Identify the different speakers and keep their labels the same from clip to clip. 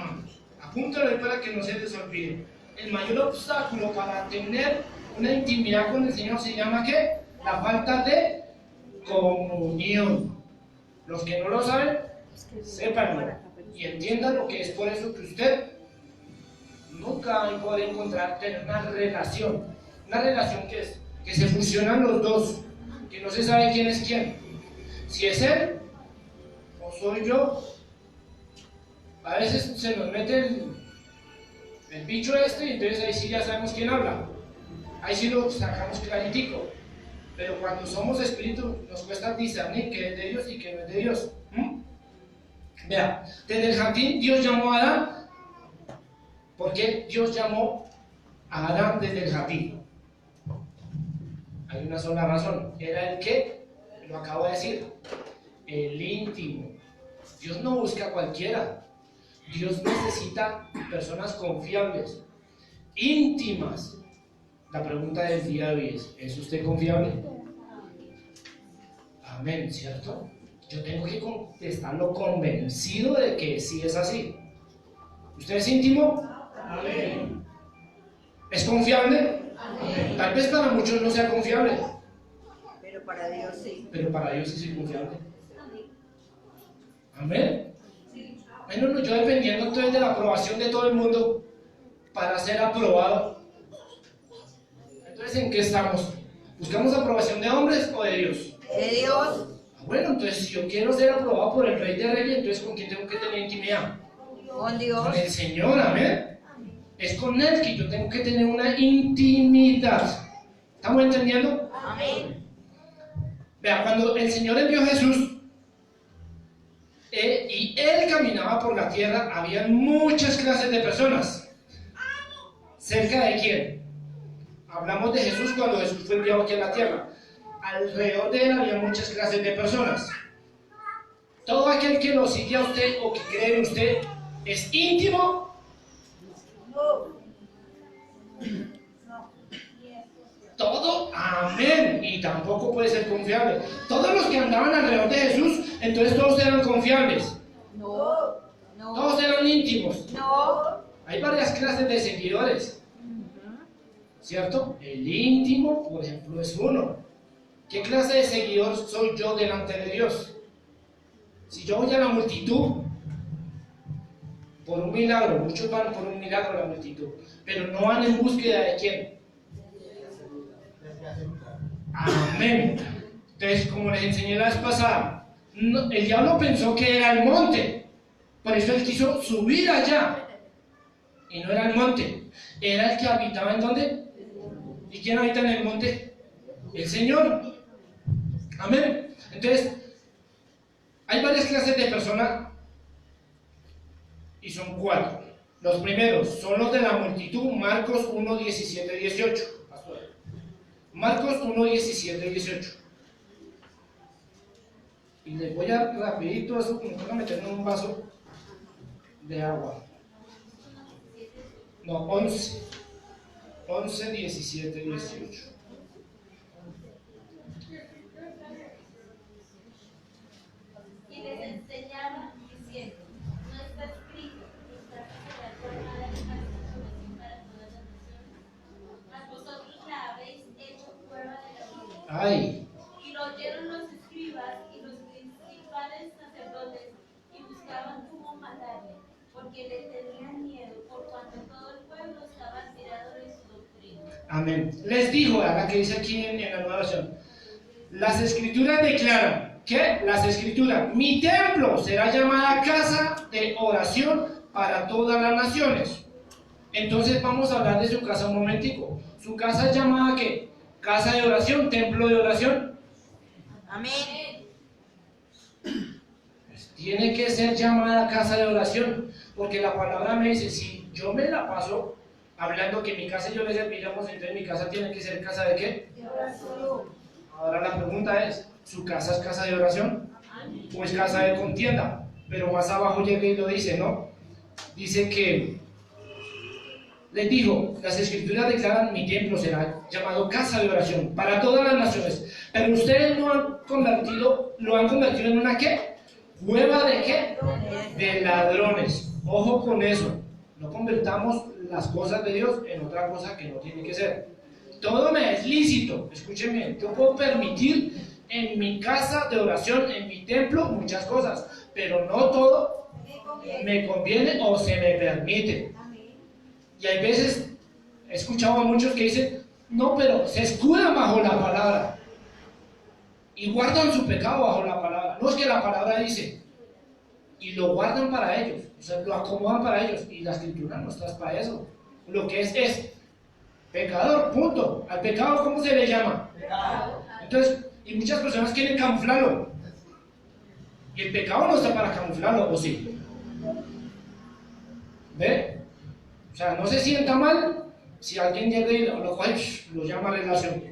Speaker 1: hermanos. Apúntalo ahí para que no se les olvide. El mayor obstáculo para tener una intimidad con el Señor se llama ¿qué? La falta de comunión. Los que no lo saben, sépanlo y entiendan lo que es. Por eso que usted nunca va a poder encontrar, tener una relación que se fusionan los dos, que no se sabe quién es quién, si es él o soy yo. A veces se nos mete el bicho este y entonces ahí sí ya sabemos quién habla, ahí sí lo sacamos claritico, pero cuando somos espíritu nos cuesta discernir que es de Dios y que no es de Dios. Vea, desde el jardín Dios llamó a Adán. ¿Por qué Dios llamó a Adán desde el jardín? Hay una sola razón, era el que, lo acabo de decir, el íntimo. Dios no busca a cualquiera, Dios necesita personas confiables, íntimas. La pregunta del día de hoy ¿es usted confiable? Amén, ¿cierto? Yo tengo que contestarlo convencido de que sí es así. ¿Usted es íntimo? Amén. ¿Es confiable? Amén. Tal vez para muchos no sea confiable.
Speaker 2: Pero para Dios sí.
Speaker 1: Pero para Dios sí soy confiable. Amén. Bueno, no, yo dependiendo entonces de la aprobación de todo el mundo para ser aprobado. Entonces, ¿en qué estamos? ¿Buscamos aprobación de hombres o de Dios?
Speaker 2: De Dios.
Speaker 1: Bueno, entonces si yo quiero ser aprobado por el Rey de Reyes, entonces ¿con quién tengo que tener intimidad?
Speaker 2: Con Dios.
Speaker 1: Con el Señor, amén. Es con Él que yo tengo que tener una intimidad. ¿Estamos entendiendo?
Speaker 2: Amén.
Speaker 1: Vea, cuando el Señor envió a Jesús y Él caminaba por la tierra, había muchas clases de personas. ¿Cerca de quién? Hablamos de Jesús cuando Jesús fue enviado aquí a la tierra. Alrededor de Él había muchas clases de personas. Todo aquel que lo sigue a usted o que cree en usted es íntimo. Todo, amén. Y tampoco puede ser confiable. Todos los que andaban alrededor de Jesús, entonces todos eran confiables.
Speaker 2: No.
Speaker 1: Todos eran íntimos.
Speaker 2: No.
Speaker 1: Hay varias clases de seguidores, ¿cierto? El íntimo, por ejemplo, es uno. ¿Qué clase de seguidor soy yo delante de Dios? Si yo voy a la multitud, por un milagro, muchos van por un milagro a la multitud, pero no van en búsqueda de quién. Amén. Entonces, como les enseñé la vez pasada, el diablo pensó que era el monte, por eso él quiso subir allá, y no era el monte, era el que habitaba en ¿dónde? ¿Y quién habita en el monte? El Señor. Amén. Entonces, hay varias clases de personas y son 4. Los primeros son los de la multitud, Marcos 1, 17, 18. Marcos 1, 17, 18. Y les voy a rapidito eso, me toca meterme en un vaso de agua. No, 11, 17, 18.
Speaker 3: Y les enseñaba diciendo, no está escrito, nuestra casa será colmada de manifestación para todas las naciones, mas vosotros la habéis hecho prueba de la vida.
Speaker 1: Ay,
Speaker 3: Y lo oyeron los escribas y los principales sacerdotes y buscaban cómo matarle, porque le tenían miedo por cuanto todo el pueblo estaba admirado de su doctrina.
Speaker 1: amén. Les dijo, ahora que dice aquí en la nueva versión, las escrituras declaran que las escrituras, mi templo será llamada casa de oración para todas las naciones. Entonces vamos a hablar de su casa un momentico. ¿Su casa es llamada qué? Casa de oración, templo de oración.
Speaker 2: Amén.
Speaker 1: Pues tiene que ser llamada casa de oración, porque la palabra me dice, si yo me la paso hablando que mi casa y yo le serviremos, entonces mi casa tiene que ser casa de qué?
Speaker 2: De oración.
Speaker 1: Ahora la pregunta es, ¿su casa es casa de oración? ¿O es casa de contienda? Pero más abajo llega y lo dice, ¿no? Dice que les dijo, las escrituras declaran, mi templo será llamado casa de oración para todas las naciones, pero ustedes lo han convertido en una ¿qué? ¿Cueva de qué? De ladrones. Ojo con eso. No convertamos las cosas de Dios en otra cosa que no tiene que ser. Todo me es lícito. Escúchenme, yo puedo permitir en mi casa de oración, en mi templo, muchas cosas, pero no todo me conviene o se me permite. Y hay veces, he escuchado a muchos que dicen, no, pero se escudan bajo la palabra y guardan su pecado bajo la palabra. No, es que la palabra dice, y lo guardan para ellos, o sea, lo acomodan para ellos, y la escritura no está para eso. Lo que es pecador, punto. Al pecado, ¿cómo se le llama?
Speaker 2: Pecado.
Speaker 1: Entonces, y muchas personas quieren camuflarlo, y el pecado no está para camuflarlo, ¿o sí? ¿Ve? O sea, no se sienta mal si alguien llega y lo coge, lo llama relación.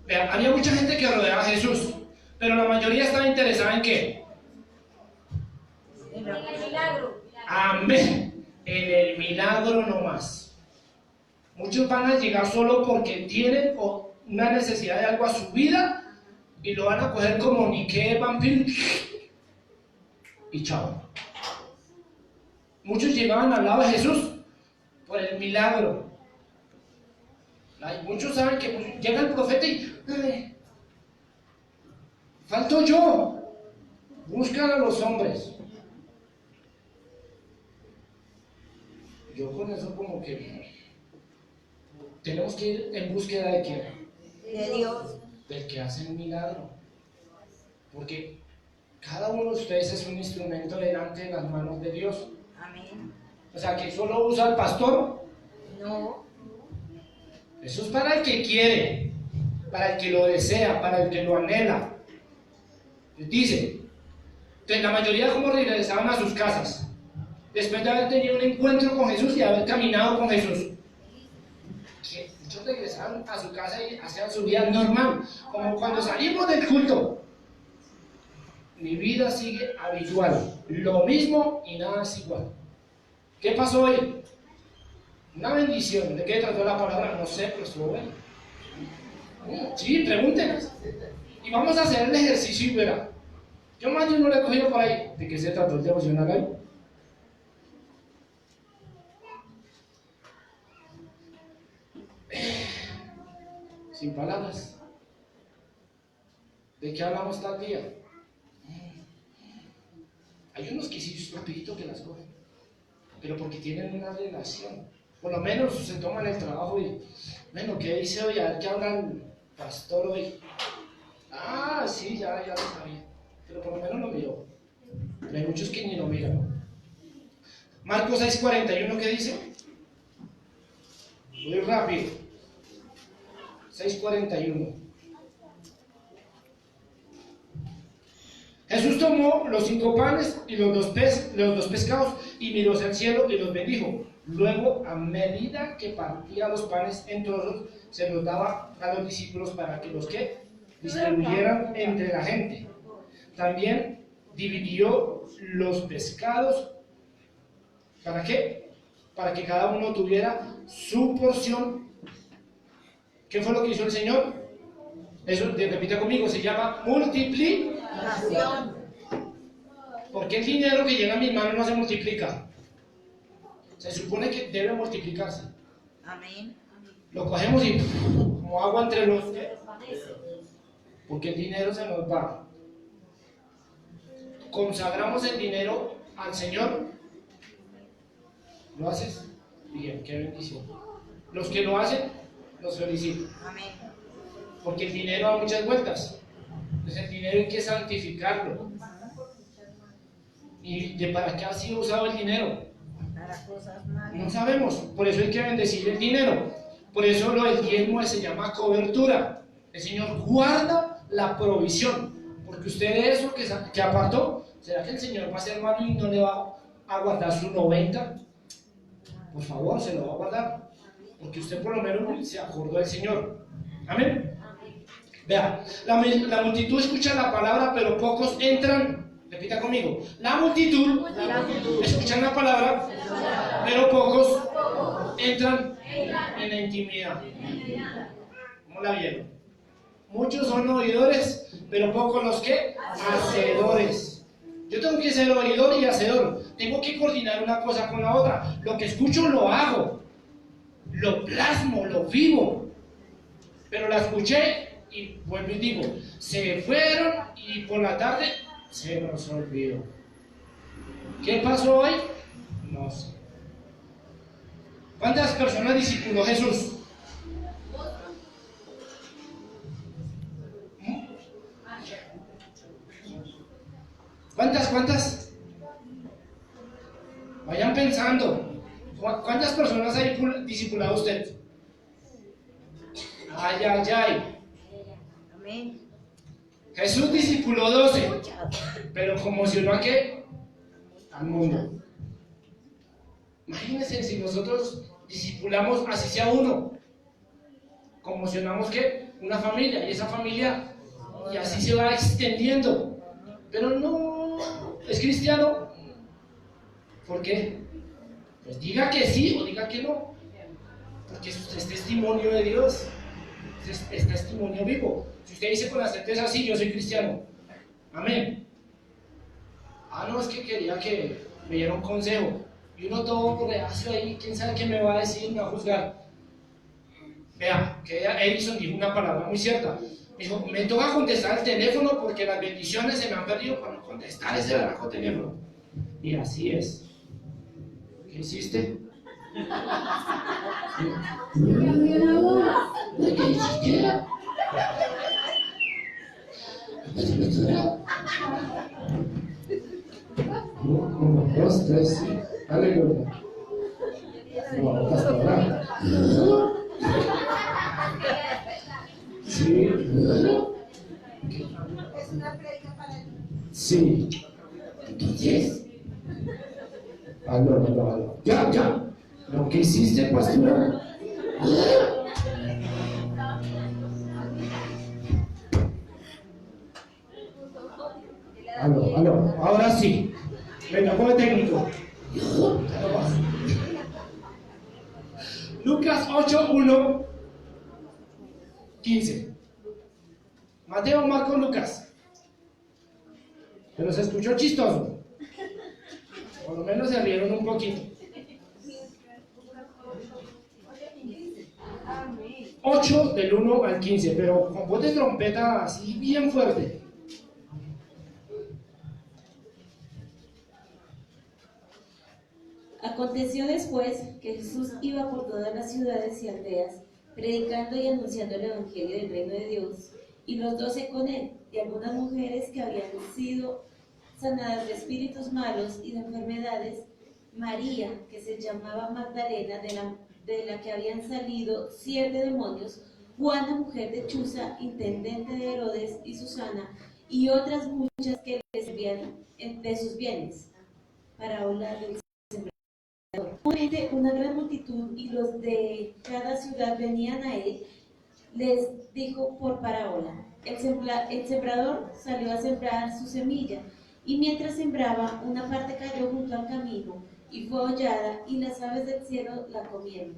Speaker 1: Vean, había mucha gente que rodeaba a Jesús, pero la mayoría estaba interesada en ¿qué?
Speaker 2: En el milagro.
Speaker 1: Amén. En el milagro no más. Muchos van a llegar solo porque tienen una necesidad de algo a su vida y lo van a coger como ni qué vampiro y chao. Muchos llegaban al lado de Jesús por el milagro. Muchos saben que llega el profeta y falto yo. Buscan a los hombres. Yo con eso como que tenemos que ir en búsqueda de quién,
Speaker 2: De Dios.
Speaker 1: del que hace el milagro, porque cada uno de ustedes es un instrumento delante de las manos de Dios.
Speaker 2: Amén.
Speaker 1: O sea, que solo usa al pastor.
Speaker 2: No.
Speaker 1: Eso es para el que quiere, para el que lo desea, para el que lo anhela. Dice, que la mayoría como regresaban a sus casas, después de haber tenido un encuentro con Jesús y haber caminado con Jesús. Que muchos regresaban a su casa y hacían su vida normal, como cuando salimos del culto. Mi vida sigue habitual, lo mismo y nada es igual. ¿Qué pasó hoy? Una bendición. ¿De qué trató la palabra? No sé, pero estuvo bueno. Sí, pregúntenos. Y vamos a hacer el ejercicio y verá. Yo más de uno le he cogido por ahí. ¿De qué se trató el devocional ahí? Sin palabras. ¿De qué hablamos tal día? Hay unos que sí, rapidito que las cogen, pero porque tienen una relación. Por lo menos se toman el trabajo y, bueno, ¿qué dice hoy? A ver qué habla el pastor hoy. Ah, sí, ya lo sabía, pero por lo menos lo miró. Pero hay muchos que ni lo miran. Marcos 6:41, ¿qué dice? Muy rápido. 6:41. Jesús tomó los 5 panes y los dos pescados y miró hacia el cielo y los bendijo. Luego, a medida que partía los panes en trozos, se los daba a los discípulos para que los que distribuyeran entre la gente. También dividió los pescados. ¿Para qué? Para que cada uno tuviera su porción. ¿Qué fue lo que hizo el Señor? Eso, repita conmigo, se llama multiplicación. Porque el dinero que llega a mis manos no se multiplica. Se supone que debe multiplicarse.
Speaker 2: Amén.
Speaker 1: Lo cogemos y como agua entre los dedos. Porque el dinero se nos va. Consagramos el dinero al Señor. ¿Lo haces? Bien, qué bendición. Los que lo hacen, los felicito.
Speaker 2: Amén.
Speaker 1: Porque el dinero da muchas vueltas. Entonces el dinero hay que santificarlo. ¿Y de para qué ha sido usado el dinero?
Speaker 2: Para cosas malas.
Speaker 1: No sabemos. Por eso hay que bendecir el dinero. Por eso lo del diezmo se llama cobertura. El Señor guarda la provisión. Porque usted de eso que apartó, ¿será que el Señor va a ser malo y no le va a guardar su 90? Por favor, se lo va a guardar. Porque usted por lo menos se acordó del Señor. Amén. Vea, la multitud escucha la palabra, pero pocos entran. Repita conmigo. La multitud escucha la palabra, pero pocos entran en la intimidad. ¿Cómo la vieron? Muchos son oidores, pero pocos los que hacedores. Yo tengo que ser oidor y hacedor. Tengo que coordinar una cosa con la otra. Lo que escucho lo hago. Lo plasmo, lo vivo. Pero la escuché y vuelvo y digo, se fueron y por la tarde se nos olvidó. ¿Qué pasó hoy? No sé. ¿Cuántas personas discipuló Jesús? ¿Cuántas? Vayan pensando. ¿Cuántas personas ha discipulado usted? Ay.
Speaker 2: Amén.
Speaker 1: Jesús discipuló 12,
Speaker 2: Muchas.
Speaker 1: pero conmocionó a qué? Al mundo. Imagínense si nosotros discipulamos así sea uno. Conmocionamos ¿qué? Una familia, y esa familia, y así se va extendiendo. Pero no, ¿es cristiano? ¿Por qué? Pues diga que sí o diga que no. Porque usted es testimonio de Dios. Es testimonio vivo. Si usted dice con la certeza, sí, yo soy cristiano. Amén. No, es que quería que me diera un consejo. Y uno todo reacio ahí, quién sabe qué me va a decir, me va a juzgar. Vea, que Edison dijo una palabra muy cierta. Dijo, me toca contestar el teléfono porque las bendiciones se me han perdido para no contestar ese barajo teléfono. Y así es. ¿Qué hiciste? ¿Qué hiciste? Uno, dos, tres, sí. Aleluya. No, pastora. Sí.
Speaker 2: Es una predica para ti.
Speaker 1: Sí. Entonces. Aló. Ya. Lo que hiciste, pastora. Aló. Ahora sí. Venga, ponme técnico. Lucas 8:1, 15. Mateo, Marcos, Lucas. Pero se escuchó chistoso. Por lo menos se rieron un poquito. 8 del 1 al 15, pero con voz de trompeta así bien fuerte.
Speaker 4: Aconteció después que Jesús iba por todas las ciudades y aldeas, predicando y anunciando el Evangelio del reino de Dios, y los 12 con él, y algunas mujeres que habían sido sanadas de espíritus malos y de enfermedades, María, que se llamaba Magdalena, de la que habían salido 7 demonios, Juana, mujer de Chuza, intendente de Herodes, y Susana, y otras muchas que les servían de sus bienes. Parábola del una gran multitud y los de cada ciudad venían a él, les dijo por parábola: el sembrador salió a sembrar su semilla, y mientras sembraba, una parte cayó junto al camino y fue hollada, y las aves del cielo la comieron.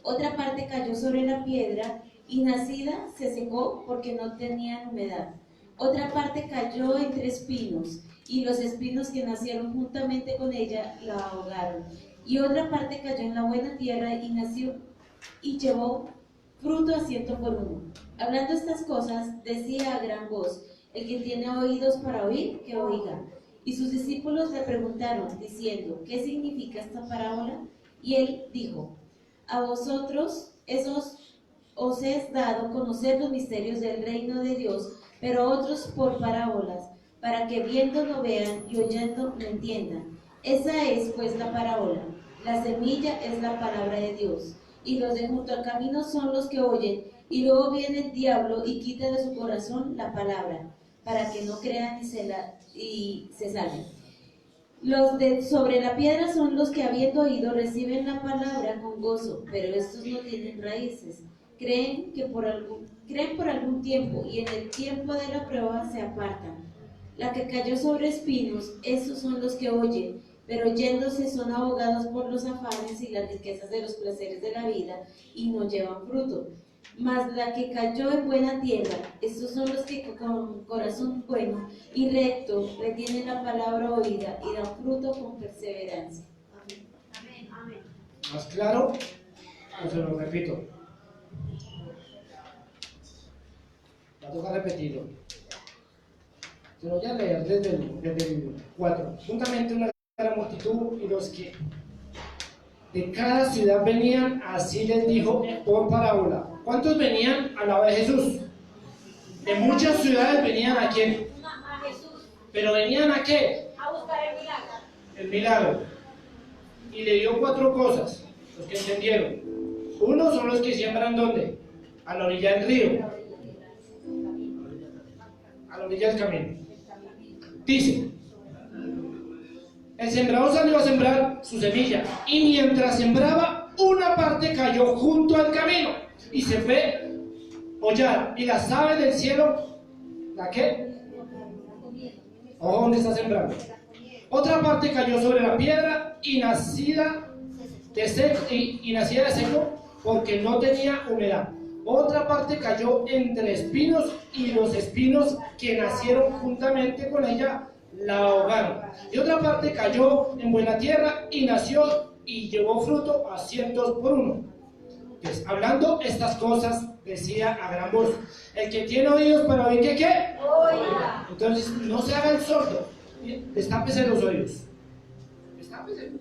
Speaker 4: Otra parte cayó sobre la piedra, y nacida se secó porque no tenían humedad. Otra parte cayó entre espinos, y los espinos que nacieron juntamente con ella la ahogaron. Y otra parte cayó en la buena tierra y nació y llevó fruto a 100 por uno. Hablando estas cosas, decía a gran voz: el que tiene oídos para oír, que oiga. Y sus discípulos le preguntaron, diciendo: ¿qué significa esta parábola? Y él dijo: a vosotros os es dado conocer los misterios del reino de Dios, pero a otros por parábolas, para que viendo no vean y oyendo no entiendan. Esa es pues la parábola. La semilla es la palabra de Dios, y los de junto al camino son los que oyen, y luego viene el diablo y quita de su corazón la palabra, para que no crean y se salven. Los de sobre la piedra son los que, habiendo oído, reciben la palabra con gozo, pero estos no tienen raíces. Creen por algún tiempo, y en el tiempo de la prueba se apartan. La que cayó sobre espinos, estos son los que oyen, pero yéndose son ahogados por los afanes y las riquezas de los placeres de la vida, y no llevan fruto. Mas la que cayó en buena tierra, estos son los que con corazón bueno y recto retienen la palabra oída y dan fruto con perseverancia.
Speaker 3: Amén. Amén.
Speaker 1: ¿Más claro? O se lo repito. Va a tocar repetirlo. Se lo voy a leer desde el 4. Juntamente una gran multitud y los que de cada ciudad venían, así les dijo por parábola. ¿Cuántos venían a la vez de Jesús? De muchas ciudades venían a quién.
Speaker 3: A Jesús.
Speaker 1: ¿Pero venían a qué?
Speaker 3: A buscar el milagro.
Speaker 1: El milagro. Y le dio 4 cosas, los que entendieron. Uno son los que siembran ¿dónde? A la orilla del río. A la orilla del camino. Dice, el sembrador salió a sembrar su semilla y mientras sembraba, una parte cayó junto al camino y se fue hollada. Y las aves del cielo, ¿la qué? Ojo, ¿dónde está sembrando? Otra parte cayó sobre la piedra y nacida de seco porque no tenía humedad. Otra parte cayó entre espinos y los espinos que nacieron juntamente con ella la ahogaron. Y otra parte cayó en buena tierra y nació y llevó fruto a 100 por uno. Pues, hablando estas cosas, decía a gran voz: el que tiene oídos para oír, ¿qué?
Speaker 3: Oiga.
Speaker 1: Entonces, no se haga el sordo. Destápese los oídos. Destápese.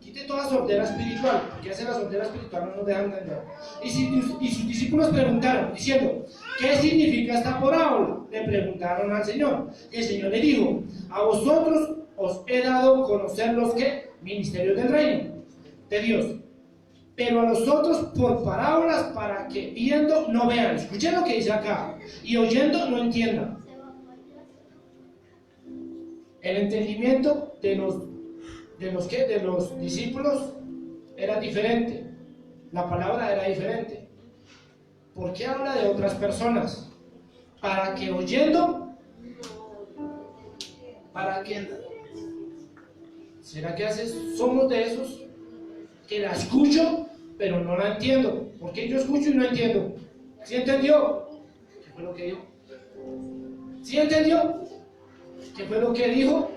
Speaker 1: Quite toda sordera espiritual, porque hace la sordera espiritual no nos deja entender. Y sus discípulos preguntaron, diciendo: ¿qué significa esta parábola? Le preguntaron al Señor. Y el Señor le dijo: a vosotros os he dado conocer los que ministerios del reino de Dios, pero a los otros por parábolas, para que viendo no vean. Escuchen lo que dice acá, y oyendo no entiendan. El entendimiento de los discípulos era diferente. La palabra era diferente. ¿Por qué habla de otras personas? Para que oyendo, para que... ¿Será que somos de esos que la escucho, pero no la entiendo? Porque yo escucho y no entiendo. ¿Sí entendió? ¿Qué fue lo que dijo? ¿Sí entendió? ¿Qué fue lo que dijo?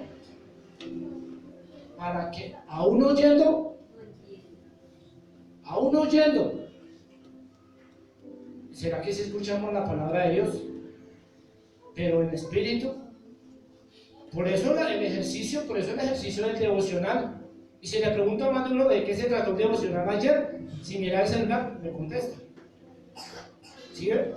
Speaker 1: Para que aún oyendo, ¿será que si escuchamos la palabra de Dios, pero en espíritu? Por eso el ejercicio del devocional. Y si le pregunto a más de uno de qué se trató el devocional ayer, si mira el celular, me contesta. ¿Sí ve?